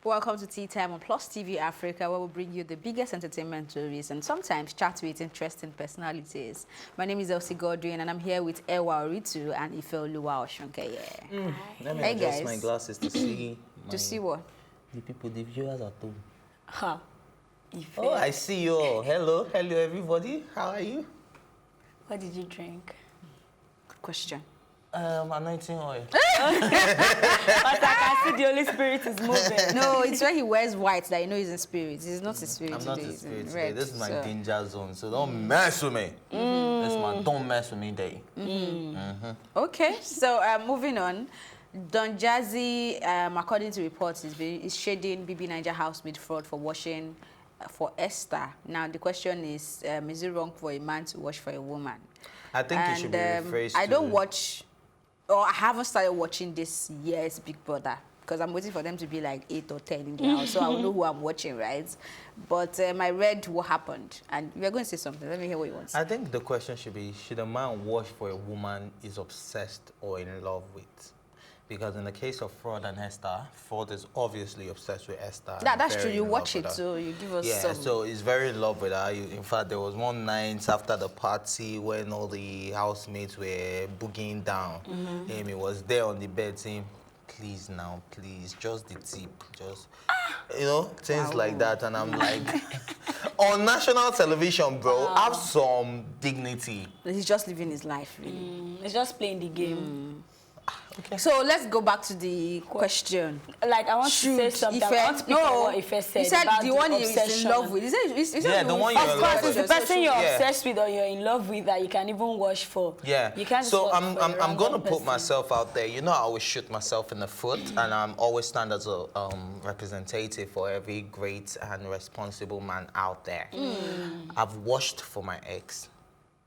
Welcome to Tea Time on Plus TV Africa, where we bring you the biggest entertainment stories and sometimes chat with interesting personalities. My name is Elsie Godwin, and I'm here with Ewa Oritu and Ifeoluwa Oshunkeye. Let me adjust my glasses to see. To see what? The people, the viewers at home. Huh. Oh, I see you all. Hello, everybody. How are you? What did you drink? Good question. Anointing oil. But I can see the Holy Spirit is moving. No, it's when he wears white that you know he's in spirit. He's not in spirit I'm today. not in spirit today. Red, This is my danger zone, so don't mess with me. This man, don't mess with me day. Okay, so moving on. Don Jazzy, according to reports, is shading BBNAIJA housemate Frodd for washing for Esther. Now, the question is it wrong for a man to wash for a woman? I think it should be rephrased I don't watch, or I haven't started watching this year's Big Brother, because I'm waiting for them to be like 8 or 10 in the house, so I will know who I'm watching, right? But I read what happened, and we're going to say something. Let me hear what you want to say. I think the question should be, should a man wash for a woman he's obsessed or in love with? Because in the case of Frodd and Esther, Frodd is obviously obsessed with Esther. That's true. You watch it, so you give us some. Yeah, so he's very in love with her. In fact, there was one night after the party when all the housemates were boogieing down. He was there on the bed saying, please now, please, just the tip. Just, you know, things like that. And I'm like, on national television, bro, have some dignity. He's just living his life, really. He's just playing the game. Okay. So let's go back to the question. Like, I want to say something. I want to pick on what Ife said. He said about the one he's obsession. in love with. Yeah, the one you're in love with. Of course, it's the person you're obsessed with or you're in love with that you can even wash for. Yeah. You can't. So I'm going to put myself out there. You know, I always shoot myself in the foot, and I'm always stand as a representative for every great and responsible man out there. I've washed for my ex.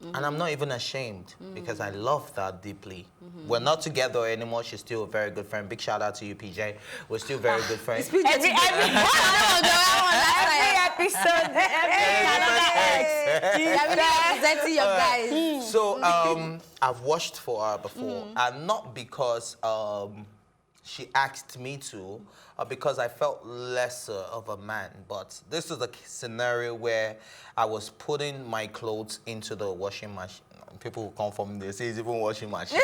And I'm not even ashamed because I love that deeply. We're not together anymore. She's still a very good friend. Big shout out to you, PJ. We're still very good friends. Every episode, representing your guys. So I've washed for her before, and not because she asked me to, or because I felt lesser of a man. But this is a scenario where I was putting my clothes into the washing machine. People who come from they say it's even washing machine.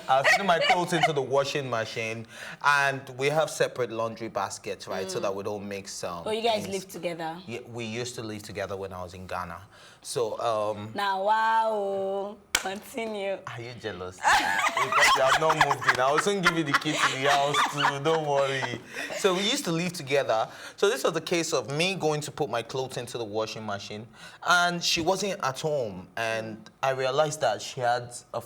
I was putting my clothes into the washing machine, and we have separate laundry baskets, right, so that we don't mix some. Oh, you guys live together? Yeah, we used to live together when I was in Ghana. So now, wow. Continue. Are you jealous? Because you have not moved in. I will soon give you the key to the house too. Don't worry. So we used to live together. So this was the case of me going to put my clothes into the washing machine, and she wasn't at home. And I realized that she had a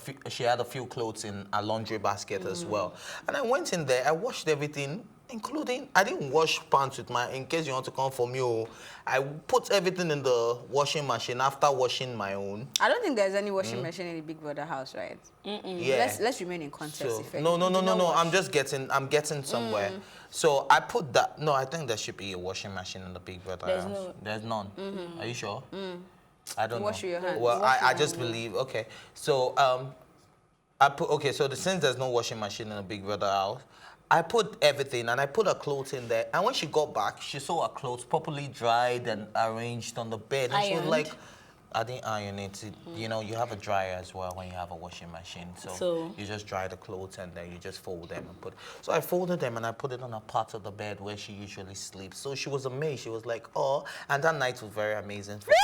few clothes in a laundry basket as well. And I went in there. I washed everything, including, I didn't wash pants with my, in case you want to come for me, I put everything in the washing machine after washing my own. I don't think there's any washing machine in the Big Brother house, right? Yeah. Let's remain in context. So, no, I'm getting somewhere. So I put that, no, I think there should be a washing machine in the Big Brother house. There's none. Are you sure? I don't know. Wash your hands. Well, I just believe, okay. So, since there's no washing machine in the Big Brother house, I put everything, and I put her clothes in there. And when she got back, she saw her clothes properly dried and arranged on the bed. And she was like, I didn't iron it. You know, you have a dryer as well when you have a washing machine. So you just dry the clothes and then you just fold them and put. So I folded them and I put it on a part of the bed where she usually sleeps. So she was amazed. She was like, oh. And that night was very amazing for me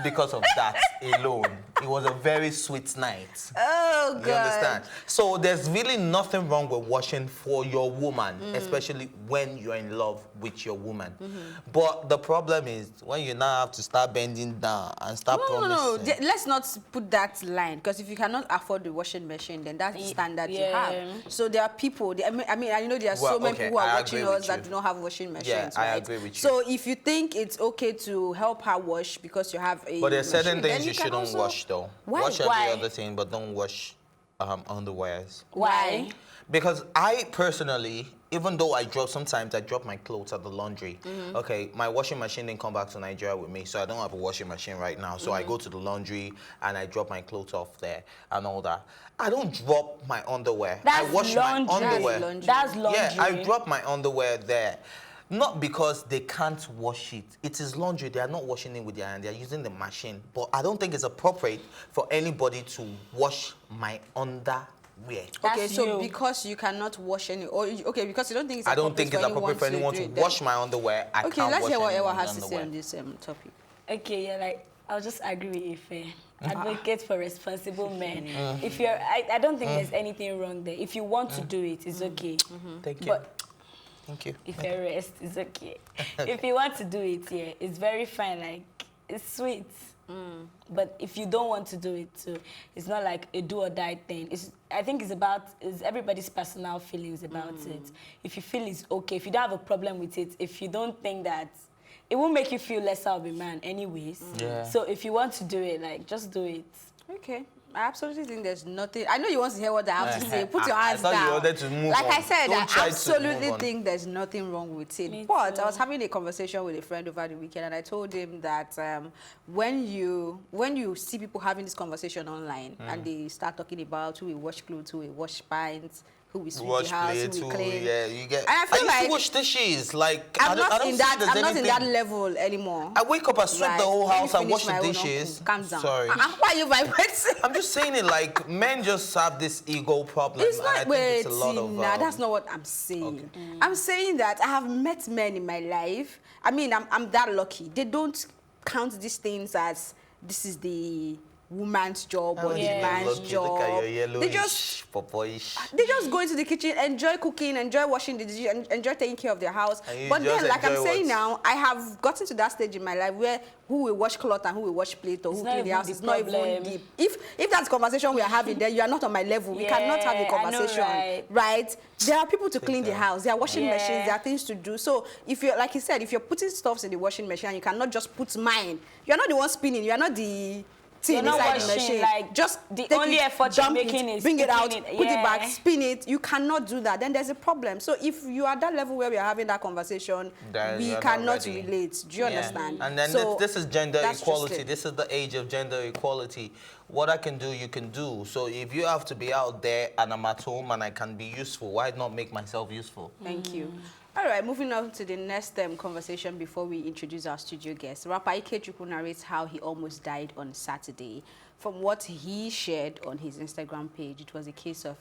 because of that alone. It was a very sweet night. Oh, God. You understand? So there's really nothing wrong with washing for your woman, especially when you're in love with your woman. But the problem is when you now have to start bending down and start No. Let's not put that line, because if you cannot afford the washing machine, then that's the standard you have. So there are people, I know there are so many people who are watching us that do not have washing machines, I agree with you. So if you think it's okay to help her wash because you have a But there's certain machine, things you shouldn't wash though. Why? Wash every other thing, but don't wash underwears. Why? Because I personally, even though sometimes I drop my clothes at the laundry. Okay, my washing machine didn't come back to Nigeria with me, so I don't have a washing machine right now. So I go to the laundry and I drop my clothes off there and all that. I don't drop my underwear. That's I wash laundry. my underwear. That's laundry. Yeah, I drop my underwear there. Not because they can't wash it. It is laundry. They are not washing it with their hand. They are using the machine. But I don't think it's appropriate for anybody to wash my underwear. Okay, That's so you. because you cannot wash any, okay, because you don't think it's I don't think it's appropriate for anyone do to it then. wash my underwear. I Okay, can't let's wash hear what Ewa anyone's has to say underwear. on this topic. Okay, yeah, like I'll just agree with Ife. Advocate for responsible men. If you're, I don't think there's anything wrong there. If you want to do it, it's okay. Thank you. But Thank you. if you rest, it's okay. If you want to do it, yeah, it's very fine. Like it's sweet. But if you don't want to do it, so it's not like a do or die thing. I think it's everybody's personal feelings about it. If you feel it's okay, if you don't have a problem with it, if you don't think that it won't make you feel lesser of a man anyways. Yeah. So if you want to do it, like just do it. Okay. I absolutely think there's nothing. I know you want to hear what I have to say. Put your hands I thought down. you wanted to move like on. I said, Don't I try to absolutely move on. think there's nothing wrong with it. Me But too. I was having a conversation with a friend over the weekend, and I told him that when you see people having this conversation online and they start talking about who will wash clothes, who will wash pints, who will sweep Wash the house, plates, who will clean. yeah, you get. And I feel used like to wash dishes. Like I'm I don't not see in that. there's I'm not in anything- that level anymore. I wake up, I sweep the whole Let me house, I finish wash the my own dishes. uncle. Calm down. Sorry. Why are you vibrating? I'm just saying it like men just have this ego problem. It's and I not, think wait, it's a lot of. nah, that's not what I'm saying. I'm saying that I have met men in my life. I mean, I'm that lucky. They don't count these things as this is the woman's job or the man's job. Look at your yellowish, They just popoish. go into the kitchen, enjoy cooking, enjoy washing the dishes, enjoy taking care of their house. And you But just then, like I'm enjoy saying what? now, I have gotten to that stage in my life where who will wash cloth and who will wash plate or who not clean the even house the is not even problem. deep. If that's the conversation we are having, then you are not on my level. We cannot have a Yeah, I know, conversation, right? There are people to clean the house. There are washing Yeah. machines. There are things to do. So if you're, like you said, if you're putting stuffs in the washing machine and you cannot just put mine, you're not the one spinning. You are not the thing You're not inside the washing, machine. like, Just the take only it, effort you're dump making it, is bring it out, picking it, put it back, yeah. spin it. You cannot do that. Then there's a problem. So if you are at that level where we are having that conversation, Then we you're not cannot ready. relate. Do you understand? And then So this is gender that's just equality. it. This is the age of gender equality. What I can do, you can do. So if you have to be out there and I'm at home and I can be useful, why not make myself useful? Thank you. All right, moving on to the next conversation before we introduce our studio guest. Rapper Ikechukwu narrates how he almost died on Saturday. From what he shared on his Instagram page, it was a case of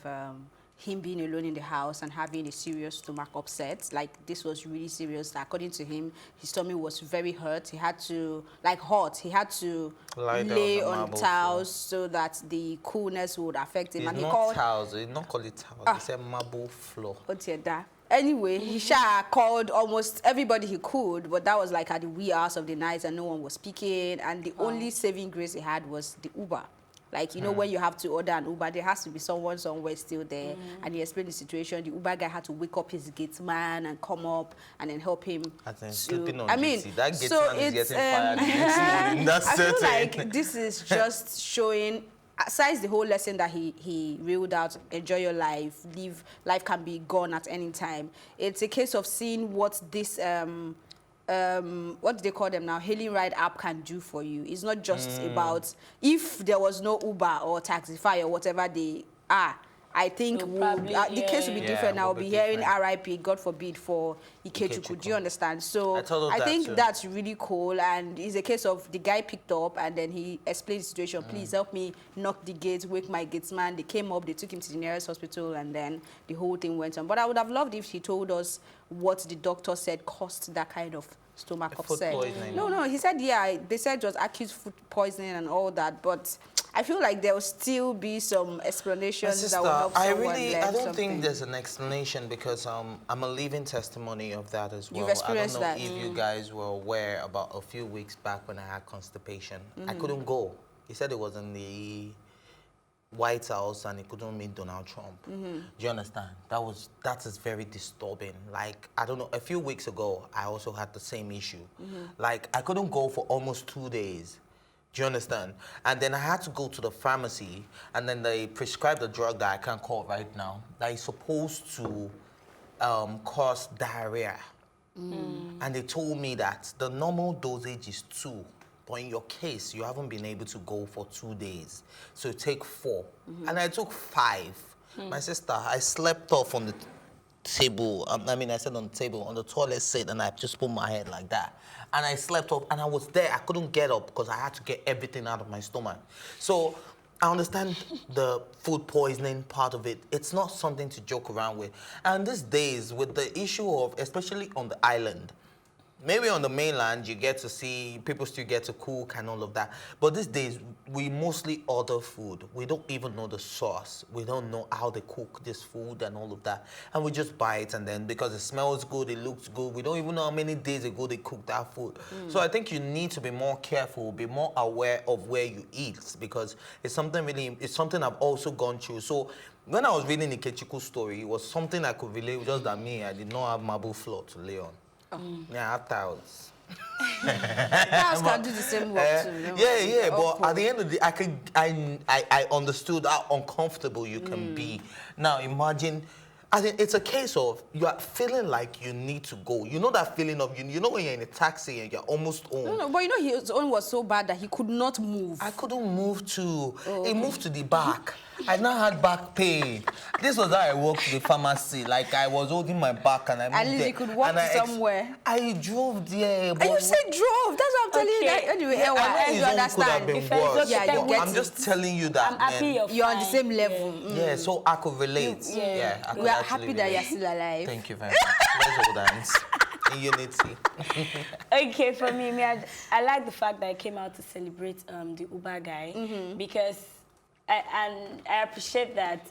him being alone in the house and having a serious stomach upset. Like, this was really serious. According to him, his stomach was very hurt. He had to, like hot, he had to Lie down lay on the on marble towels so that the coolness would affect him. It's And he not called... towels. It's not call it towels. It's a marble floor. Anyway, he called almost everybody he could, but that was like at the wee hours of the night and no one was speaking. And the only saving grace he had was the Uber. Like, you know, when you have to order an Uber, there has to be someone somewhere still there. And he explained the situation. The Uber guy had to wake up his gate man and come up and then help him. Sleeping on I mean, GT. That gate so man is it's, getting fired the next morning. That's I feel certain. like this is just showing, besides the whole lesson that he reeled out, enjoy your life, life can be gone at any time. It's a case of seeing what this what do they call them now, hailing ride app can do for you. It's not just about, if there was no Uber or Taxify or whatever they are, I think the case will be different. I'll be hearing RIP, God forbid, for Ikechukwu. Do you understand? So I think that's really cool. And it's a case of the guy picked up and then he explained the situation. Please help me knock the gate, wake my gatesman. They came up, they took him to the nearest hospital, and then the whole thing went on. But I would have loved if he told us what the doctor said caused that kind of stomach upset. No, he said, yeah, they said it was acute food poisoning and all that, but I feel like there will still be some explanations that will help someone I don't think there's an explanation because I'm a living testimony of that as well. You've experienced I don't know that. if you guys were aware about a few weeks back when I had constipation. I couldn't go. He said it was in the White House and he couldn't meet Donald Trump. Do you understand? That is very disturbing. Like, I don't know, a few weeks ago, I also had the same issue. Like, I couldn't go for almost 2 days Do you understand? And then I had to go to the pharmacy, and then they prescribed a drug that I can't call right now that is supposed to cause diarrhea. And they told me that the normal dosage is 2, but in your case, you haven't been able to go for 2 days. So take 4. And I took 5. My sister, I slept off on the table. I said on the table, on the toilet seat, and I just put my head like that. And I slept off, and I was there. I couldn't get up because I had to get everything out of my stomach. So I understand the food poisoning part of it. It's not something to joke around with. And these days, with the issue of, especially on the island, maybe on the mainland, you get to see, people still get to cook and all of that. But these days, we mostly order food. We don't even know the source. We don't know how they cook this food and all of that. And we just buy it, and then because it smells good, it looks good, we don't even know how many days ago they cooked that food. So I think you need to be more careful, be more aware of where you eat, because it's something I've also gone through. So when I was reading the Ikechukwu story, it was something I could relate with, just that I did not have marble floor to lay on. Yeah, I have towels. Towels can do the same work too. No? Yeah, but at the end of the day, I understood how uncomfortable you can be. Now imagine, I think it's a case of you are feeling like you need to go. You know that feeling of, you know when you're in a taxi and you're almost home. No, but you know his own was so bad that he could not move. I couldn't move to, It moved to the back. I now had back pain. This was how I walked to the pharmacy. Like I was holding my back and I moved At least you could walk somewhere. I drove there. And you said drove. That's what I'm telling you. That anyway, you understand. I'm just telling you that. I'm happy you're on the same level. Yeah, so I could relate. We are happy that you're still alive. Thank you very much. Let's hold hands. In unity. Okay, for me, I like the fact that I came out to celebrate the Uber guy because I appreciate that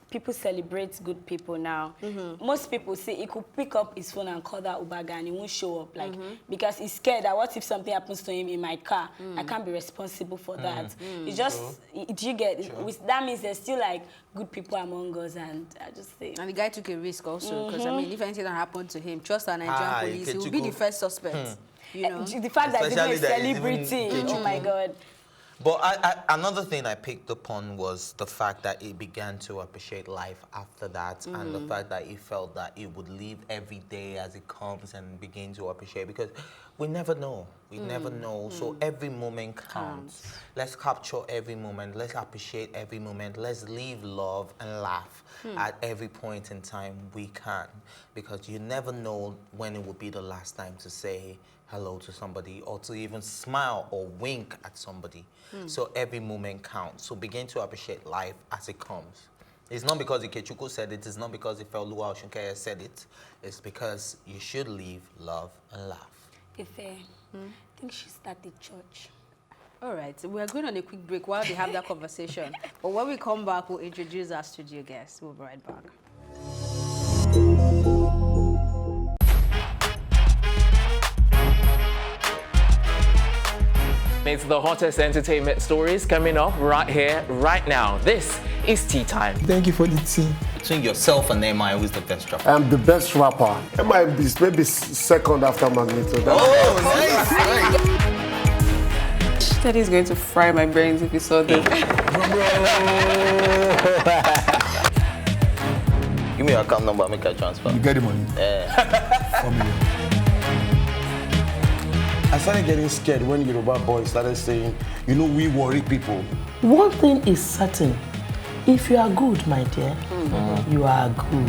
people celebrate good people now. Most people say he could pick up his phone and call that Uber guy and he won't show up, like because he's scared that what if something happens to him in my car? I can't be responsible for that. It's just, do you get? That means there's still like good people among us, and I just say. And the guy took a risk also, because I mean, if anything happened to him, trust our Nigerian police, he will be the first suspect. You know, the fact that he's a celebrity. Oh my God. But another thing I picked up on was the fact that he began to appreciate life after that, and the fact that he felt that he would live every day as it comes and begin to appreciate, because we never know. We never know. So every moment counts. Let's capture every moment. Let's appreciate every moment. Let's live, love, and laugh at every point in time we can, because you never know when it will be the last time to say hello to somebody or to even smile or wink at somebody. So every moment counts. So begin to appreciate life as it comes. It's not because Ikechukwu said it. It's not because Ifeoluwa Oshunkeye said it. It's because you should live, love, and laugh. I think she started church. All right, we're going on a quick break while we have that conversation. But when we come back, we'll introduce our studio guests. We'll be right back. It's the hottest entertainment stories coming up right here, right now. This is Tea Time. Thank you for the tea. Between yourself and MI, who's the best rapper? I'm the best rapper. MI is maybe second after Magneto. Nice. Teddy's going to fry my brains if you saw this. Give me your account number, make a transfer. You get the money? Yeah. 4 million. I started getting scared when Yoruba boys started saying, you know, we worry people. One thing is certain. If you are good, my dear, you are good.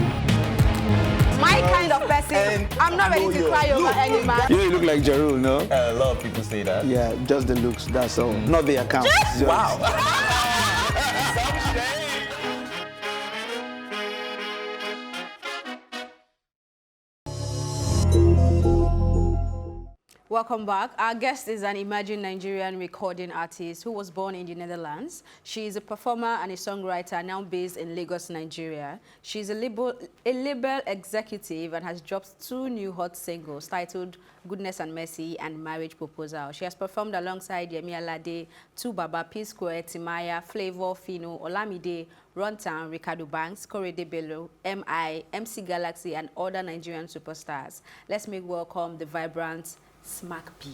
My kind of person, I'm not ready to cry over any man. You know, you look like Jarul, no? A lot of people say that. Yeah, just the looks, that's all. Not the account. Wow. Welcome back. Our guest is an emerging Nigerian recording artist who was born in the Netherlands. She is a performer and a songwriter now based in Lagos, Nigeria. She is a label executive and has dropped 2 new hot singles titled Goodness and Mercy and Marriage Proposal. She has performed alongside Yemi Alade, 2Baba, P-Square, Timaya, Flavor, Fino, Olamide, Runtown, Ricardo Banks, Korede Bello, MI, MC Galaxy, and other Nigerian superstars. Let's make welcome the vibrant Smacby.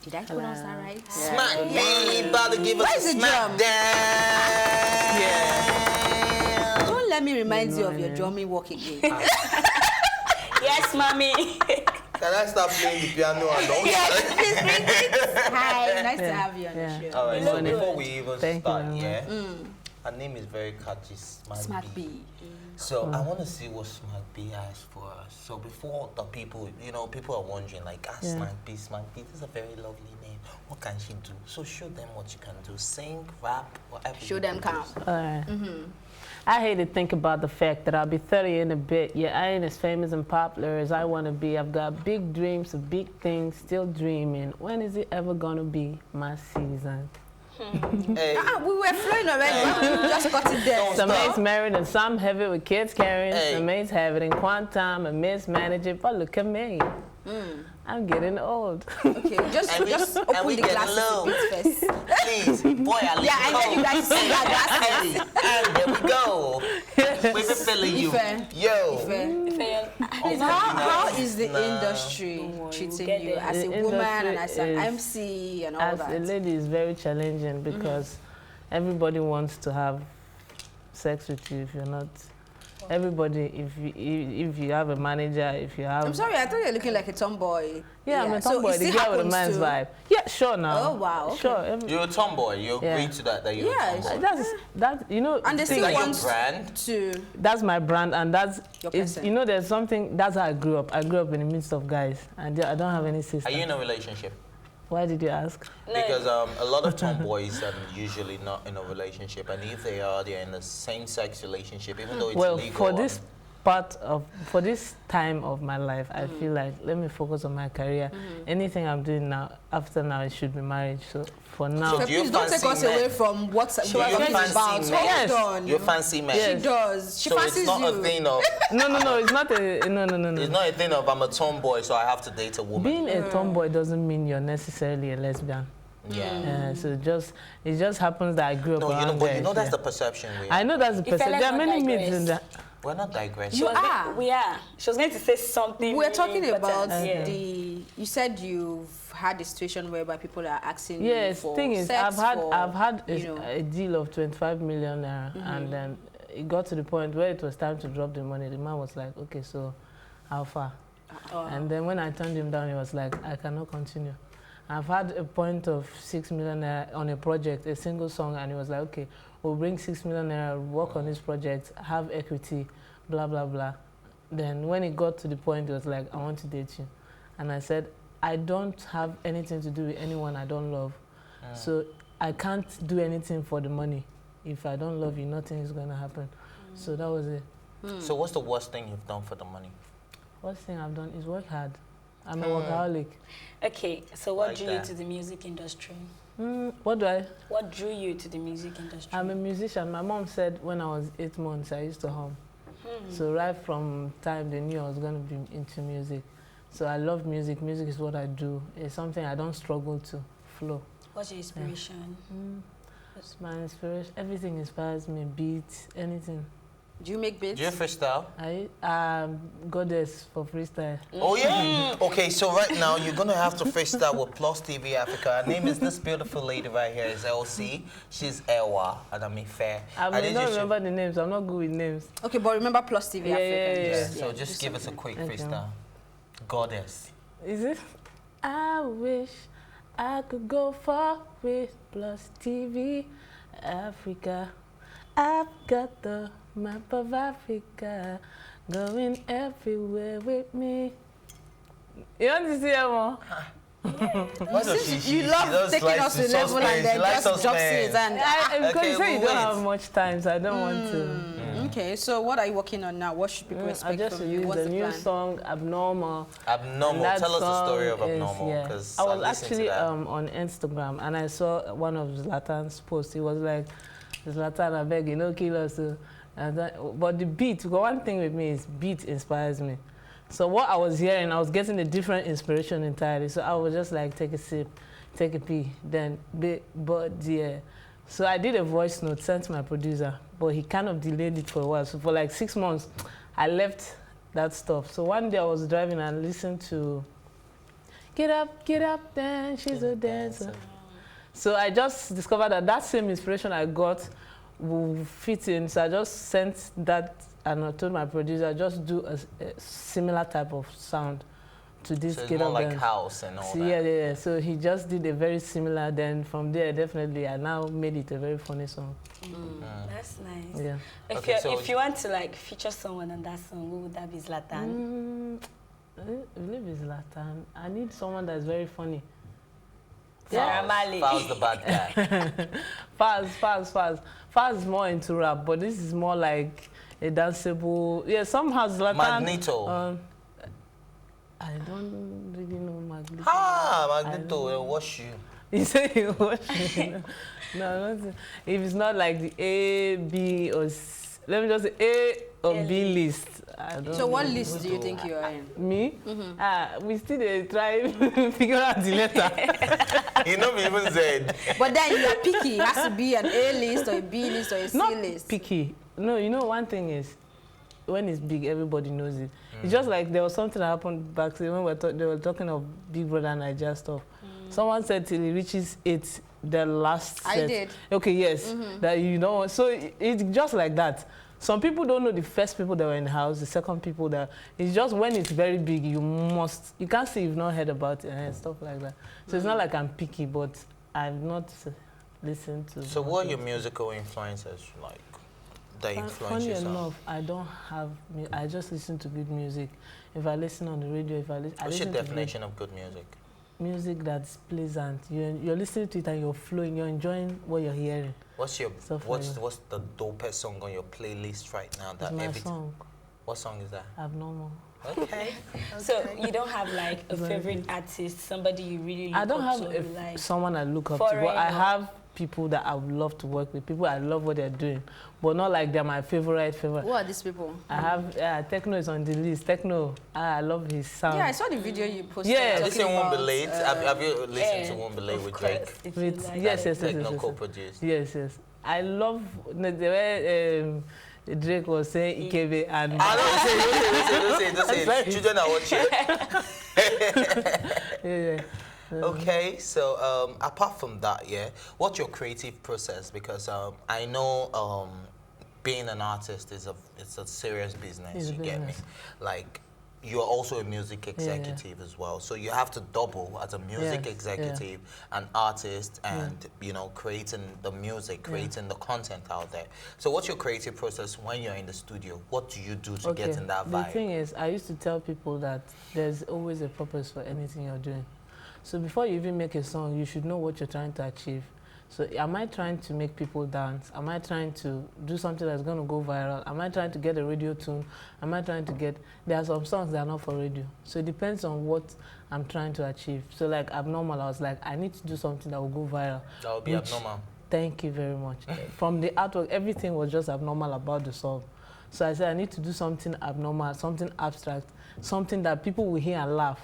Did I pronounce that right? Smacby, about to give us Where's a the smack drum? down. Yeah. Don't let me remind you of your drumming work again. Yes, mommy. Can I start playing the piano along? Yes, please bring it. Hi, nice to have you on the show. All right, so before we even Thank start, you. her name is very catchy, Smacby. So I want to see what Smacby has for us. So before the people, people are wondering like, Smacby, this is a very lovely name. What can she do? So show them what you can do. Sing, rap, whatever. Show them count. I hate to think about the fact that I'll be 30 in a bit, yet I ain't as famous and popular as I want to be. I've got big dreams of big things, still dreaming. When is it ever going to be my season? Hey. We were flowing already. We just got it there. Some mates married and some have it with kids carrying. Hey. Some mates have it in quantum and mismanage it. But look at me. I'm getting old. Okay, just open we the get glasses low. a bit first. Please, boy, I Yeah, I know you guys see that glasses. And there we go. We're fulfilling you. Ife. Yo. How is the industry treating get you there. as a The woman and industry as an is- MC and all As that? a lady, it's very challenging because everybody wants to have sex with you if you're not. Everybody, if you have a manager, if you have. I'm sorry, I thought you were looking like a tomboy. Yeah, I'm a so tomboy, it the still girl with a happens man's to- vibe. Yeah, sure now. Oh, wow, okay. Sure. You're a tomboy. You agree Yeah. to that you're Yeah, a tomboy. That you know. And they Is still that your want brand? to. That's my brand, and that's Your it's, person. you know. There's something. That's how I grew up. I grew up in the midst of guys, and I don't have any sisters. Are you in a relationship? Why did you ask? Because a lot of tomboys are usually not in a relationship, and if they are, they're in a same-sex relationship, even though it's Well, illegal. for this time of my life, I feel like let me focus on my career. Anything I'm doing now, after now, it should be marriage. So for now, So Okay, do you please don't take fancy us away men? from what Do we're you talking fancy about. men? Yes. Hold on. You fancy men? Yes. She does. She So fancies it's not you. a thing of no, it's not a no. it's not a thing of I'm a tomboy, so I have to date a woman. Being a tomboy doesn't mean you're necessarily a lesbian. Yeah. So it just happens that I grew up No, around but there, you know that's yeah. the perception we I have. know that's the If I perception. let There are her many digress. myths in that. We're not digressing. You are. We are. She was going to say something. We're really talking about important. Yeah. you said you've had a situation whereby people are asking Yes, you for thing is, sex I've had you know. a deal of 25 million naira, and then it got to the point where it was time to drop the money. The man was like, okay, so how far? And then when I turned him down, he was like, I cannot continue. I've had a point of 6 million naira on a project, a single song, and he was like, okay, we'll bring 6 million naira, work on this project, have equity, blah, blah, blah. Then when it got to the point, it was like, I want to date you. And I said, I don't have anything to do with anyone I don't love. So I can't do anything for the money. If I don't love you, nothing is going to happen. So that was it. So what's the worst thing you've done for the money? First thing I've done is work hard. I'm a workaholic. Okay, so what Like drew that. you to the music industry? What do I? What drew you to the music industry? I'm a musician. My mom said when I was 8 months, I used to hum. So right from time they knew I was going to be into music. So I love music. Music is what I do. It's something I don't struggle to flow. What's your inspiration? It's my inspiration. Everything inspires me. Beats, anything. Do you make beats? Do you freestyle? I goddess for freestyle. Oh yeah. Okay, so right now you're gonna have to freestyle with Plus TV Africa. Her name is this beautiful lady right here. Is LC. She's Ewa, and I mean fair. I may did not just- remember the names. I'm not good with names. Okay, but remember Plus TV Yeah, Africa. yeah, Yeah, yeah. so just give us a quick Okay. freestyle. Goddess. Is it? I wish I could go far with Plus TV Africa. I've got the map of Africa going everywhere with me. You want to see her more? Why does You love taking us to level and then just drops it. And Because Okay, you say you we'll don't wait. have much time, so I don't want to. okay, so what are you working on now? What should people I expect just from you? released What's a the new plan? song, Abnormal. Abnormal. And that Tell us the story of song is, Abnormal, yeah. because I was listened to actually that. on Instagram, and I saw one of Zlatan's posts. He was like, Zlatan, I beg you, no kill us. But the beat, one thing with me is beat inspires me. So what I was hearing, I was getting a different inspiration entirely. So I was just like, take a sip, take a pee, then but yeah. So I did a voice note, sent to my producer, but he kind of delayed it for a while. So for like 6 months, I left that stuff. So one day I was driving and listened to get up, then she's a dancer. So I just discovered that same inspiration I got will fit in. So I just sent that and I told my producer, just do a similar type of sound to this. So it's more like house and all that. Yeah. So he just did a very similar. Then from there, definitely, I now made it a very funny song. That's nice. Yeah. If you want to like feature someone on that song, who would that be? Zlatan? I believe it's Zlatan. I need someone that's very funny. Faz the bad guy. Faz is more into rap, but this is more like a danceable. Yeah, some has Zlatan. Magneto. I don't really know Magneto. Magneto, wash you. You say you wash me? No, not if it's not like the A, B, or let me just say A or B list. I don't so know. what list do you think you are in? Me? We still try figure out the letter. You know me even said. But then you are picky. It has to be an A list or a B list or a C Not list. picky. No, you know one thing is, when it's big, everybody knows it. It's just like there was something that happened back then when they were talking of Big Brother NAIJA stuff. Someone said till it reaches 8, the last set. I did. Okay, yes. That you know. So it's just like that. Some people don't know the first people that were in the house, the second people that. It's just when it's very big, you can't say you've not heard about it and stuff like that. So it's not like I'm picky, but I've not listened to. So what are your musical influences like? That influence Funny yourself? enough, I don't have. I just listen to good music. If I listen on the radio, What's your definition of good music? Music that's pleasant. You're listening to it and you're flowing. You're enjoying what you're hearing. What's the dopest song on your playlist right now? It's my song. What song is that? Abnormal. Okay. So you don't have like a favorite artist, somebody you really look I don't up have to, like someone I look up to, but I have people that I would love to work with. People I love what they're doing, but not like they're my favorite. Who are these people? I have Techno is on the list. Techno, I love his sound. Yeah, I saw the video you posted. Yeah, this is Won't Be Late. Have you listened to Won't Be Late with Drake? Yes. Techno co-produced. Yes. I love the way Drake was saying Ikebe and. Don't say. Children are watching. Yeah. Okay, so apart from that, what's your creative process? Because I know being an artist it's a serious business. You get me? Like you're also a music executive as well, so you have to double as a music executive, an artist, and creating the music, creating the content out there. So what's your creative process when you're in the studio? What do you do to get in that vibe? The thing is, I used to tell people that there's always a purpose for anything you're doing. So before you even make a song, you should know what you're trying to achieve. So am I trying to make people dance? Am I trying to do something that's going to go viral? Am I trying to get a radio tune? Am I trying to get... There are some songs that are not for radio. So it depends on what I'm trying to achieve. So like Abnormal, I was like, I need to do something that will go viral. That would be Abnormal. Thank you very much. From the artwork, everything was just abnormal about the song. So I said, I need to do something abnormal, something abstract, something that people will hear and laugh.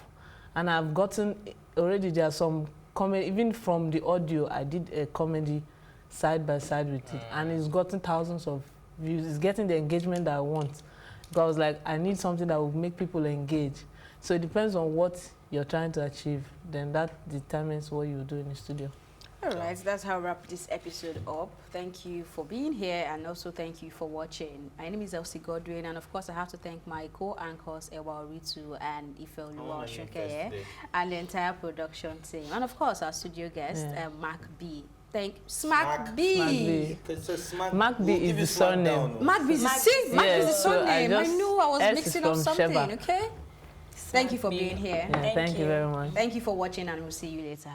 And I've gotten... Already there are some comedy, even from the audio, I did a comedy side by side with it, and it's gotten thousands of views. It's getting the engagement that I want. Because I was like, I need something that will make people engage. So it depends on what you're trying to achieve, then that determines what you do in the studio. All right, that's how I wrap this episode up. Thank you for being here, and also thank you for watching. My name is Elsie Godwin, and of course I have to thank my co-anchors Ewa Oritu and Ifeoluwa Oshunkeye, and the entire production team, and of course our studio guest Mark B. Smacby. Smacby is the surname. Smacby is the surname. I knew I was mixing up something. Sheba. Okay. Thank you for being here. Thank you very much. Thank you for watching, and we'll see you later.